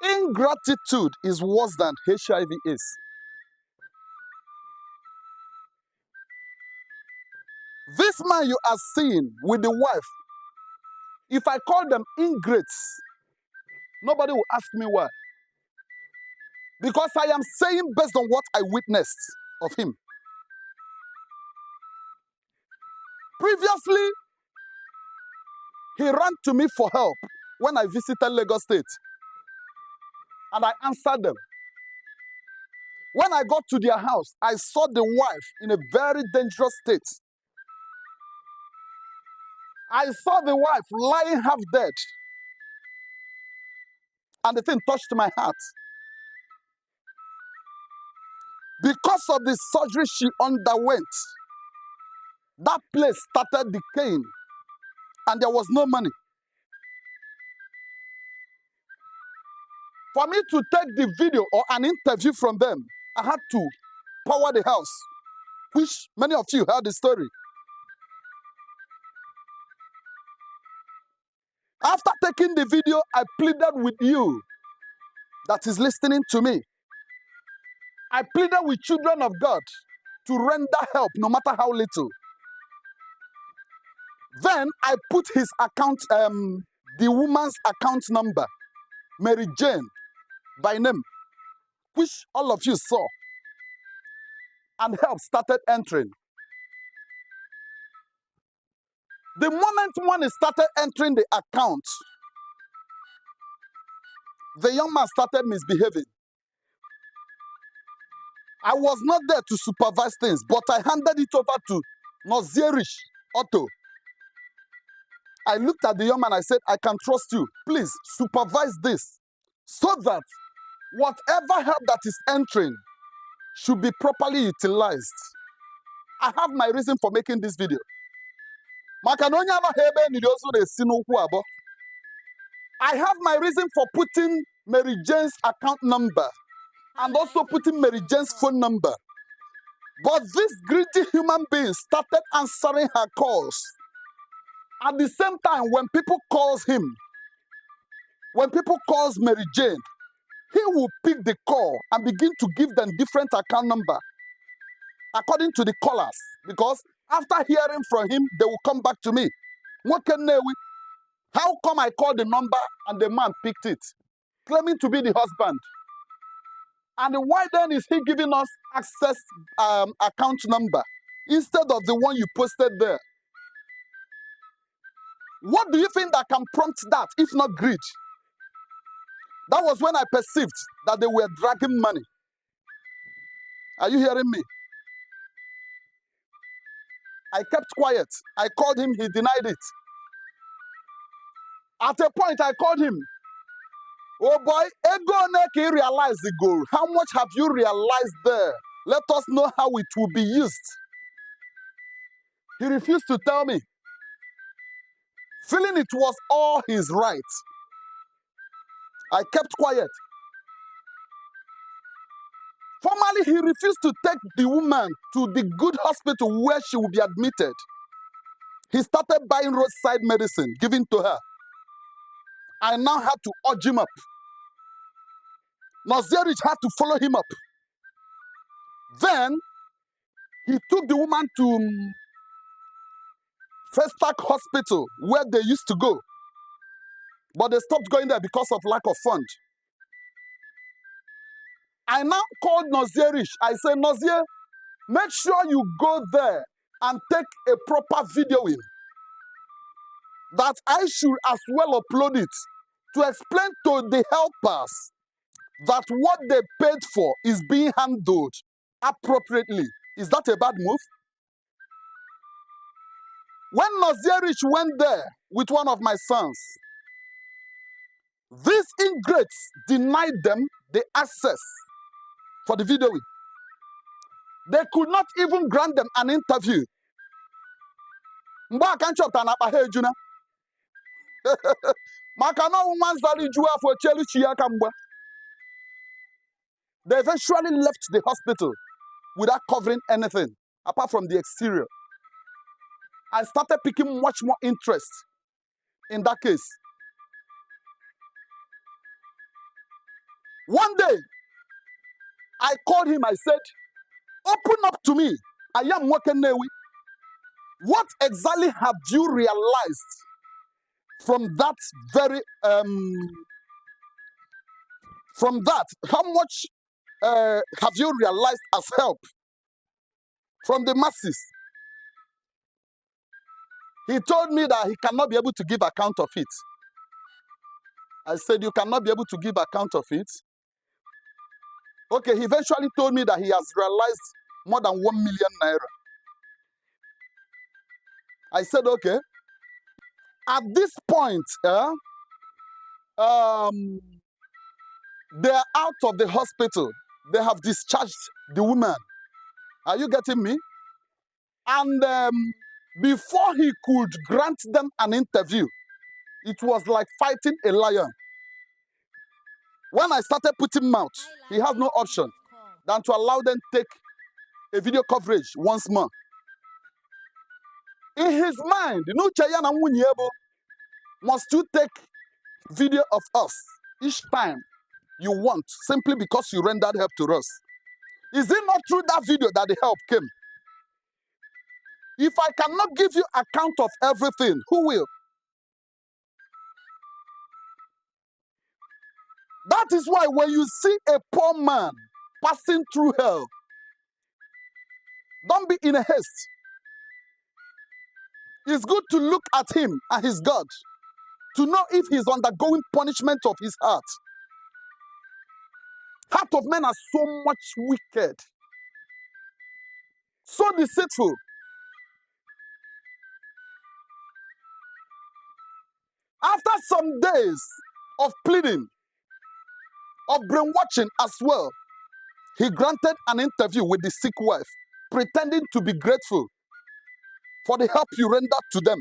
Ingratitude is worse than HIV is. This man you are seeing with the wife, if I call them ingrates, nobody will ask me why. Because I am saying based on what I witnessed of him. Previously, he ran to me for help when I visited Lagos State. And I answered them. When I got to their house, I saw the wife in a very dangerous state. I saw the wife lying half dead. And the thing touched my heart. Because of the surgery she underwent, that place started decaying. And there was no money. For me to take the video or an interview from them, I had to power the house, which many of you heard the story. After taking the video, I pleaded with you that is listening to me. I pleaded with children of God to render help, no matter how little. Then I put his account, the woman's account number, Mary Jane, by name, which all of you saw. And help started entering. The moment money started entering the account, the young man started misbehaving. I was not there to supervise things, but I handed it over to Nozierich Otto. I looked at the young man, I said, I can trust you. Please supervise this so that whatever help that is entering should be properly utilized. I have my reason for making this video. I have my reason for putting Mary Jane's account number and also putting Mary Jane's phone number. But this greedy human being started answering her calls. At the same time, when people calls him, when people calls Mary Jane, he will pick the call and begin to give them different account number according to the callers. Because after hearing from him, they will come back to me. What can they? How come I called the number and the man picked it, claiming to be the husband? And why then is he giving us access account number instead of the one you posted there? What do you think that can prompt that, if not greed? That was when I perceived that they were dragging money. Are you hearing me? I kept quiet. I called him, he denied it. At a point, I called him. Oh boy, ego neki realize the goal. How much have you realized there? Let us know how it will be used. He refused to tell me, feeling it was all his right. I kept quiet. Formally, he refused to take the woman to the good hospital where she would be admitted. He started buying roadside medicine, giving to her. I now had to urge him up. Nozierich had to follow him up. Then, he took the woman to Festac Hospital, where they used to go. But they stopped going there because of lack of funds. I now called Nozierich. I said, Nozier, make sure you go there and take a proper videoing. That I should as well upload it to explain to the helpers that what they paid for is being handled appropriately. Is that a bad move? When Nozierich went there with one of my sons, these ingrates denied them the access for the videoing. They could not even grant them an interview. They eventually left the hospital without covering anything apart from the exterior. I started picking much more interest in that case. One day, I called him. I said, open up to me. I am Wakenewi. What exactly have you realized from that very, from that? How much have you realized as help from the masses? He told me that he cannot be able to give account of it. I said, you cannot be able to give account of it. Okay, he eventually told me that he has realized more than 1 million naira. I said, okay. At this point, they are out of the hospital. They have discharged the woman. Are you getting me? And before he could grant them an interview, it was like fighting a lion. When I started putting mouth, he has no option than to allow them take a video coverage once more. In his mind, must you take video of us each time you want, simply because you rendered help to us? Is it not through that video that the help came? If I cannot give you account of everything, who will? That is why when you see a poor man passing through hell, don't be in a haste. It's good to look at him and his God to know if he's undergoing punishment of his heart. Heart of men are so much wicked, so deceitful. After some days of pleading, of brainwashing as well, he granted an interview with the sick wife, pretending to be grateful for the help you rendered to them.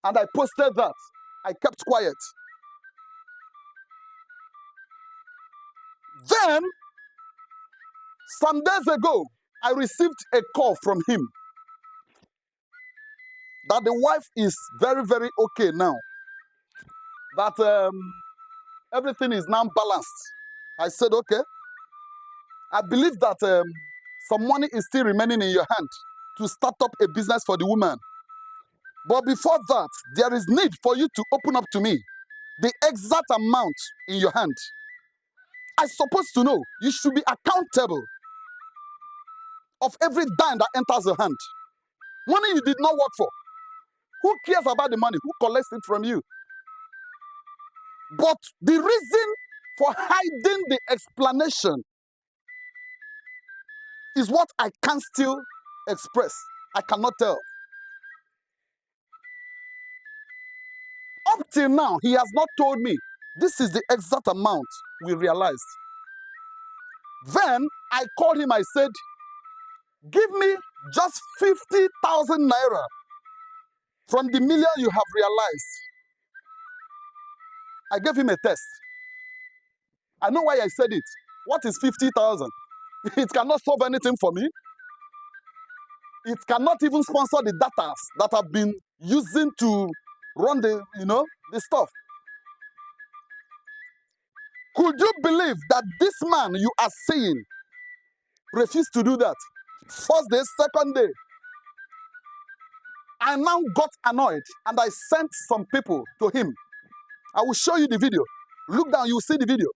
And I posted that. I kept quiet. Then, some days ago, I received a call from him that the wife is very, very okay now. That everything is now balanced. I said, okay. I believe that some money is still remaining in your hand to start up a business for the woman. But before that, there is need for you to open up to me the exact amount in your hand. I'm supposed to know. You should be accountable of every dime that enters your hand. Money you did not work for. Who cares about the money? Who collects it from you? But the reason for hiding the explanation is what I can still express. I cannot tell. Up till now, he has not told me this is the exact amount we realized. Then I called him, I said, give me just 50,000 naira from the million you have realized. I gave him a test. I know why I said it. What is 50,000? It cannot solve anything for me. It cannot even sponsor the data that I've been using to run the stuff. Could you believe that this man you are seeing refused to do that? First day, second day, I now got annoyed and I sent some people to him. I will show you the video. Look down, you will see the video.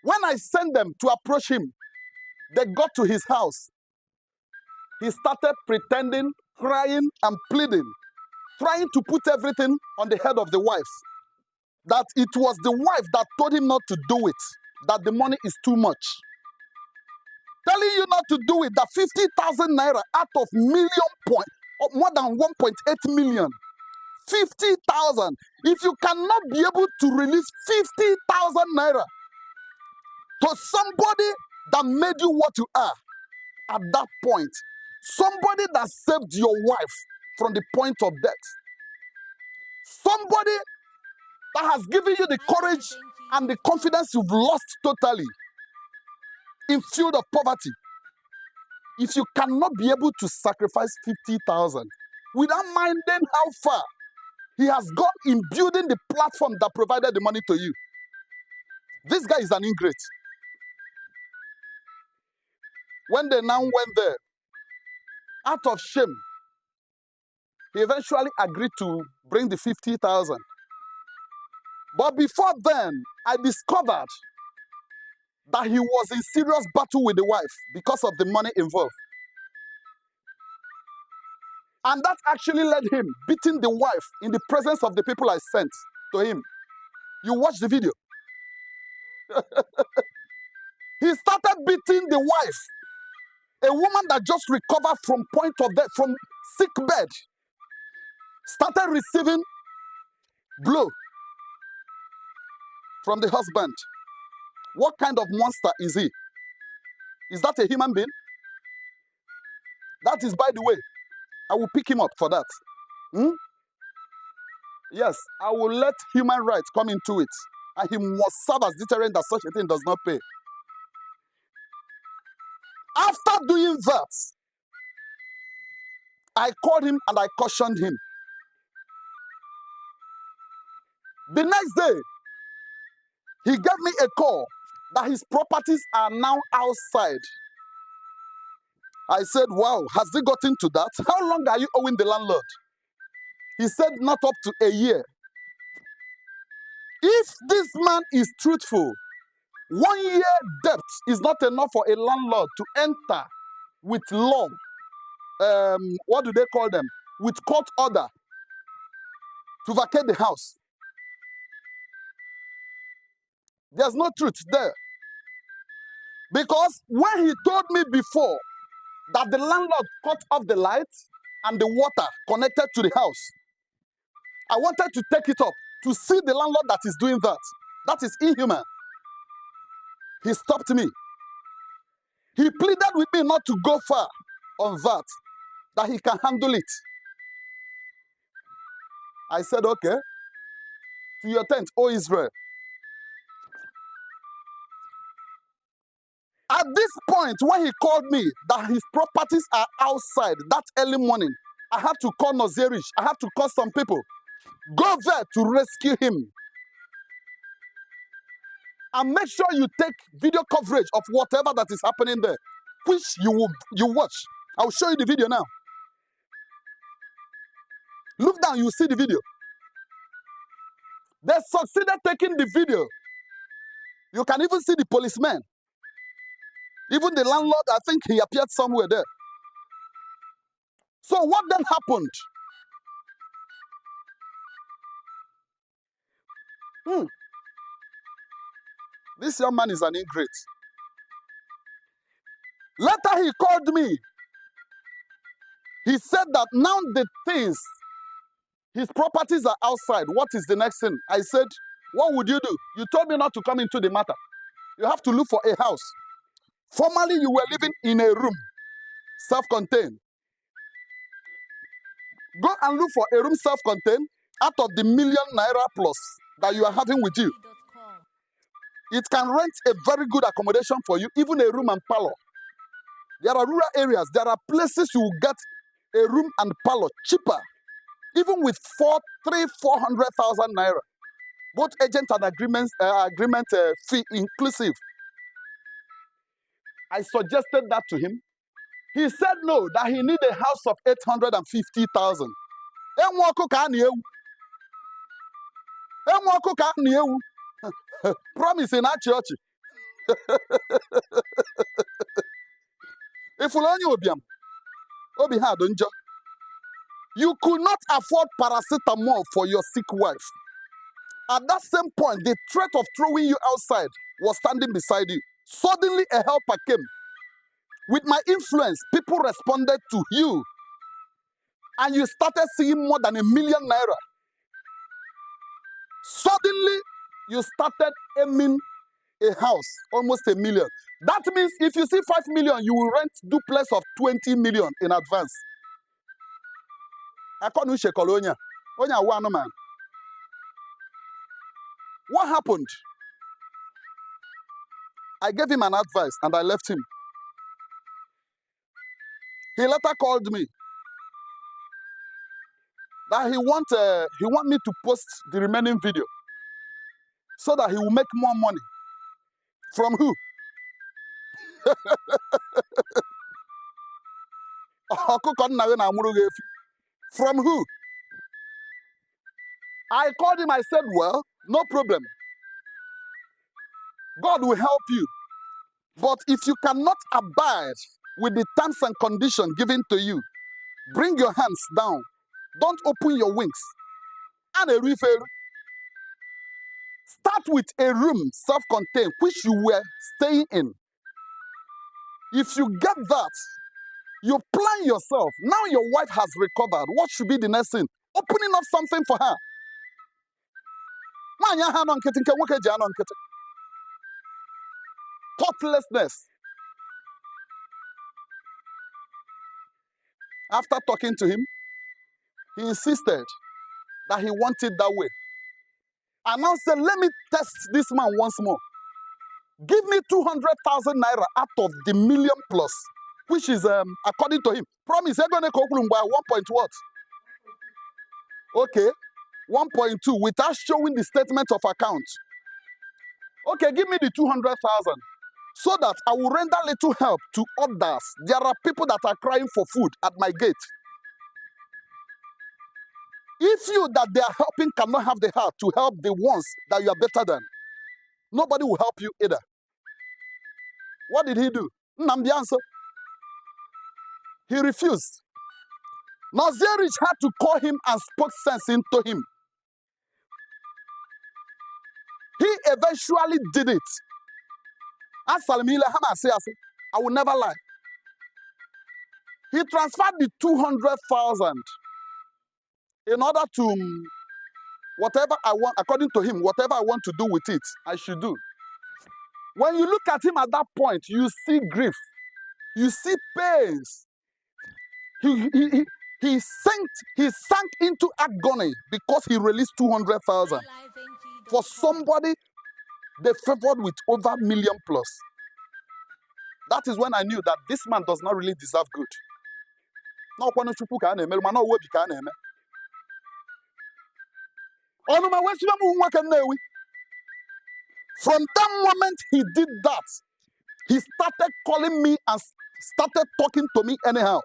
When I sent them to approach him, they got to his house. He started pretending, crying and pleading, trying to put everything on the head of the wife. That it was the wife that told him not to do it, that the money is too much. Telling you not to do it, that 50,000 naira out of more than 1.8 million. 50,000. If you cannot be able to release 50,000 naira to somebody that made you what you are at that point, somebody that saved your wife from the point of death, somebody that has given you the courage and the confidence you've lost totally in field of poverty, if you cannot be able to sacrifice 50,000 without minding how far He has gone in building the platform that provided the money to you. This guy is an ingrate. When they now went there, out of shame, he eventually agreed to bring the 50,000. But before then, I discovered that he was in serious battle with the wife because of the money involved. And that actually led him beating the wife in the presence of the people I sent to him. You watch the video. He started beating the wife, a woman that just recovered from point of death, from sick bed, started receiving blow from the husband. What kind of monster is he? Is that a human being? That is, by the way, I will pick him up for that. Yes, I will let human rights come into it. And he must serve as deterrent that such a thing does not pay. After doing that, I called him and I cautioned him. The next day, he gave me a call that his properties are now outside. I said, wow, has he gotten to that? How long are you owing the landlord? He said, not up to a year. If this man is truthful, 1 year debt is not enough for a landlord to enter with law. What do they call them? With court order to vacate the house. There's no truth there. Because when he told me before that the landlord cut off the lights and the water connected to the house, I wanted to take it up to see the landlord that is doing that. That is inhuman. He stopped me. He pleaded with me not to go far on that he can handle it. I said, okay, to your tent, O Israel. At this point, when he called me that his properties are outside that early morning, I had to call Nazirich. I had to call some people. Go there to rescue him. And make sure you take video coverage of whatever that is happening there, which you watch. I'll show you the video now. Look down, you see the video. They succeeded taking the video. You can even see the policeman. Even the landlord, I think he appeared somewhere there. So what then happened? This young man is an ingrate. Later he called me. He said that now the things, his properties are outside. What is the next thing? I said, what would you do? You told me not to come into the matter. You have to look for a house. Formerly, you were living in a room, self-contained. Go and look for a room self-contained out of the million naira plus that you are having with you. It can rent a very good accommodation for you, even a room and parlor. There are rural areas. There are places you will get a room and parlor cheaper, even with 400,000 naira. Both agent and agreement fee inclusive. I suggested that to him. He said no, that he need a house of 850,000. Promise in our church. If you could not afford paracetamol for your sick wife. At that same point, the threat of throwing you outside was standing beside you. Suddenly, a helper came. With my influence, people responded to you. And you started seeing more than 1 million naira. Suddenly, you started aiming a house, almost 1 million. That means if you see 5 million, you will rent duplex of 20 million in advance. What happened? I gave him an advice and I left him. He later called me. that he want me to post the remaining video so that he will make more money. From who? From who? I called him, I said, well, no problem. God will help you. But if you cannot abide with the terms and conditions given to you, bring your hands down. Don't open your wings. And a refill. Start with a room, self-contained, which you were staying in. If you get that, you plan yourself. Now your wife has recovered. What should be the next thing? Opening up something for her. Thoughtlessness. After talking to him, he insisted that he wanted that way. I now said, let me test this man once more. Give me 200,000 naira out of the million plus, which is, according to him, promise, you're going to go by 1 point what? Okay, 1.2 without showing the statement of account. Okay, give me the 200,000 so that I will render little help to others. There are people that are crying for food at my gate. If you that they are helping cannot have the heart to help the ones that you are better than, nobody will help you either. What did he do? Nambianso. He refused. Nazirich had to call him and spoke sense into him. He eventually did it. I will never lie. He transferred the 200,000 in order to whatever I want, according to him, whatever I want to do with it, I should do. When you look at him at that point, you see grief, you see pains. He sank into agony because he released 200,000 for somebody they favored with over $1 million plus. That is when I knew that this man does not really deserve good. From that moment he did that, he started calling me and started talking to me anyhow.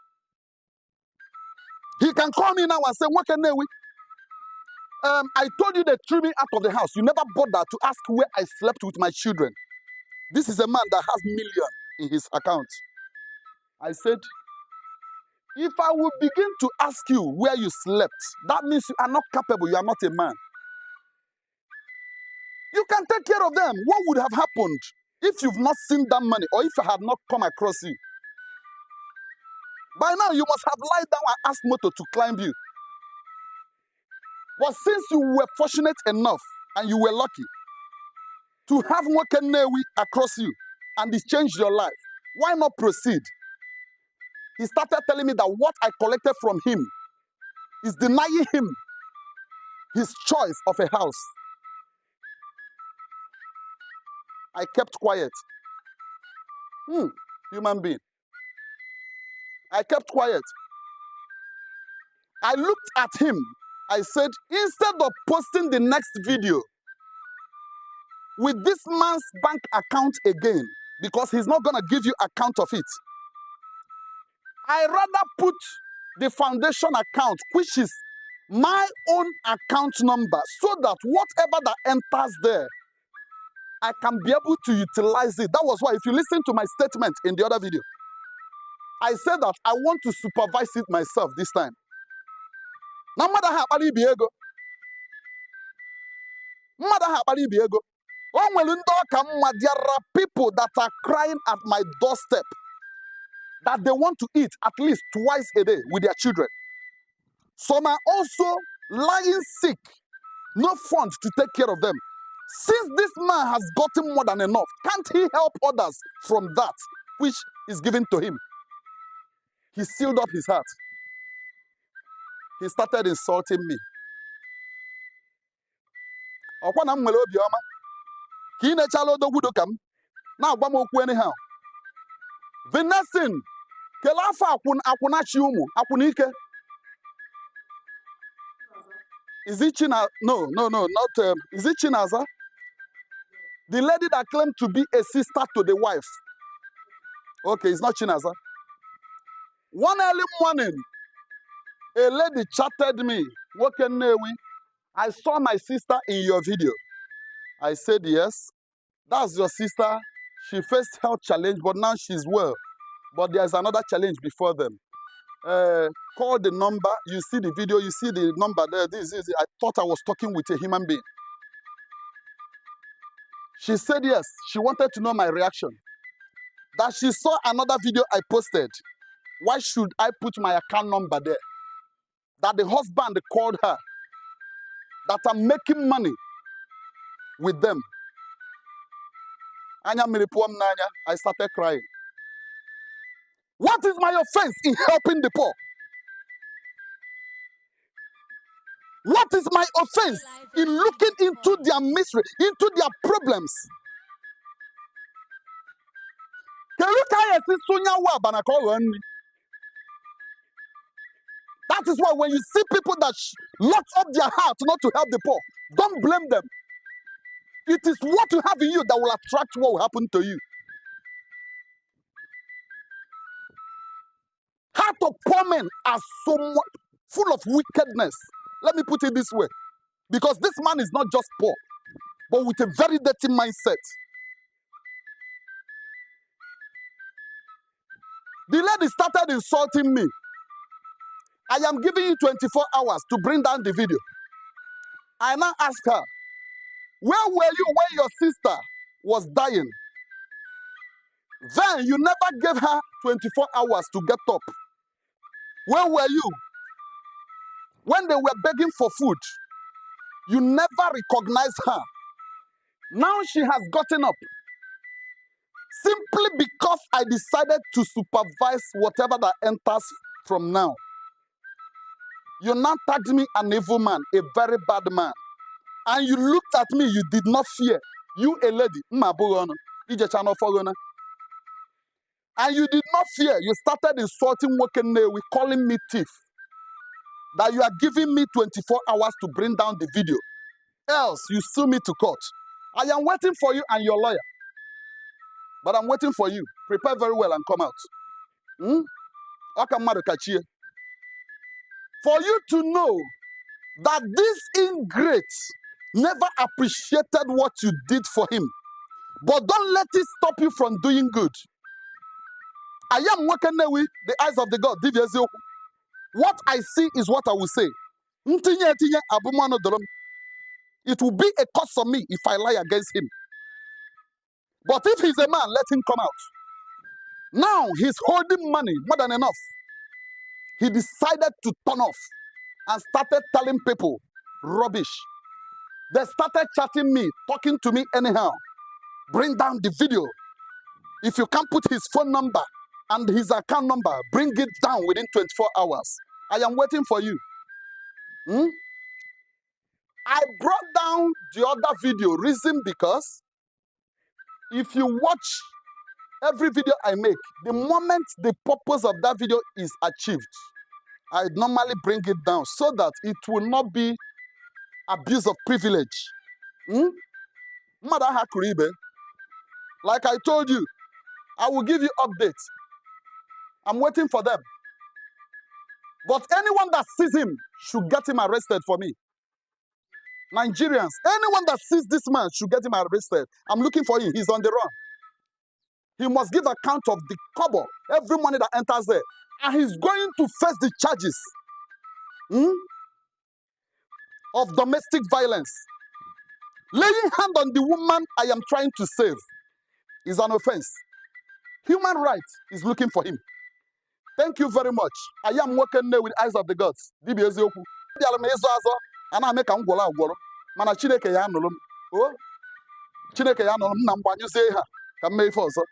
He can call me now and say, what can we? I told you they threw me out of the house. You never bothered to ask where I slept with my children. This is a man that has millions in his account. I said, if I would begin to ask you where you slept, that means you are not capable, you are not a man. You can take care of them. What would have happened if you've not seen that money or if I had not come across you? By now, you must have lied down and asked Moto to climb you. But since you were fortunate enough and you were lucky to have Nwokenewi across you and it changed your life, why not proceed? He started telling me that what I collected from him is denying him his choice of a house. I kept quiet. Human being. I kept quiet. I looked at him. I said, instead of posting the next video with this man's bank account again, because he's not going to give you account of it, I rather put the foundation account, which is my own account number, so that whatever that enters there, I can be able to utilize it. That was why, if you listen to my statement in the other video, I said that I want to supervise it myself this time. Now, there are people that are crying at my doorstep that they want to eat at least twice a day with their children. Some are also lying sick, no funds to take care of them. Since this man has gotten more than enough, can't he help others from that which is given to him? He sealed up his heart. He started insulting me. Anyhow. The next thing, Kelafa akunachi umu, akunike. Is it China? No, not. Is it Chinaza? The lady that claimed to be a sister to the wife. Okay, it's not Chinaza. One early morning, a lady chatted me. I saw my sister in your video. I said, yes, that's your sister. She faced health challenge, but now she's well. But there's another challenge before them. Call the number. You see the video. You see the number there. I thought I was talking with a human being. She said yes. She wanted to know my reaction. That she saw another video I posted. Why should I put my account number there? That the husband called her. That I'm making money with them. I started crying. What is my offense in helping the poor? What is my offense in looking into their misery, into their problems? That is why when you see people that lock up their heart not to help the poor, don't blame them. It is what you have in you that will attract what will happen to you. Heart of poor men are so full of wickedness. Let me put it this way. Because this man is not just poor, but with a very dirty mindset. The lady started insulting me. I am giving you 24 hours to bring down the video. I now asked her, where were you when your sister was dying? Then you never gave her 24 hours to get up. Where were you when they were begging for food? You never recognized her. Now she has gotten up. Simply because I decided to supervise whatever that enters from now. You now tagged me an evil man, a very bad man. And you looked at me, you did not fear. You a lady. And you did not fear. You started insulting Wokenewi, calling me thief. That you are giving me 24 hours to bring down the video. Else, you sue me to court. I am waiting for you and your lawyer. But I'm waiting for you. Prepare very well and come out. For you to know that this ingrate never appreciated what you did for him. But don't let it stop you from doing good. I am working with the eyes of the God. What I see is what I will say. It will be a curse on me if I lie against him. But if he's a man, let him come out. Now he's holding money more than enough. He decided to turn off and started telling people rubbish. They started chatting me, talking to me anyhow. Bring down the video. If you can't put his phone number and his account number, bring it down within 24 hours. I am waiting for you. I brought down the other video. Reason because if you watch every video I make, the moment the purpose of that video is achieved, I normally bring it down so that it will not be abuse of privilege. Like I told you, I will give you updates. I'm waiting for them. But anyone that sees him should get him arrested for me. Nigerians, anyone that sees this man should get him arrested. I'm looking for him. He's on the run. He must give account of the kobo, every money that enters there. And he's going to face the charges of domestic violence. Laying hand on the woman I am trying to save is an offense. Human rights is looking for him. Thank you very much. I am working there with eyes of the gods. Ana make am gwolo agworo mana Chineke ya anụrụ m. Chineke ya anụrụ m na mgbanyụzie ha ka m mee ife ọzọ.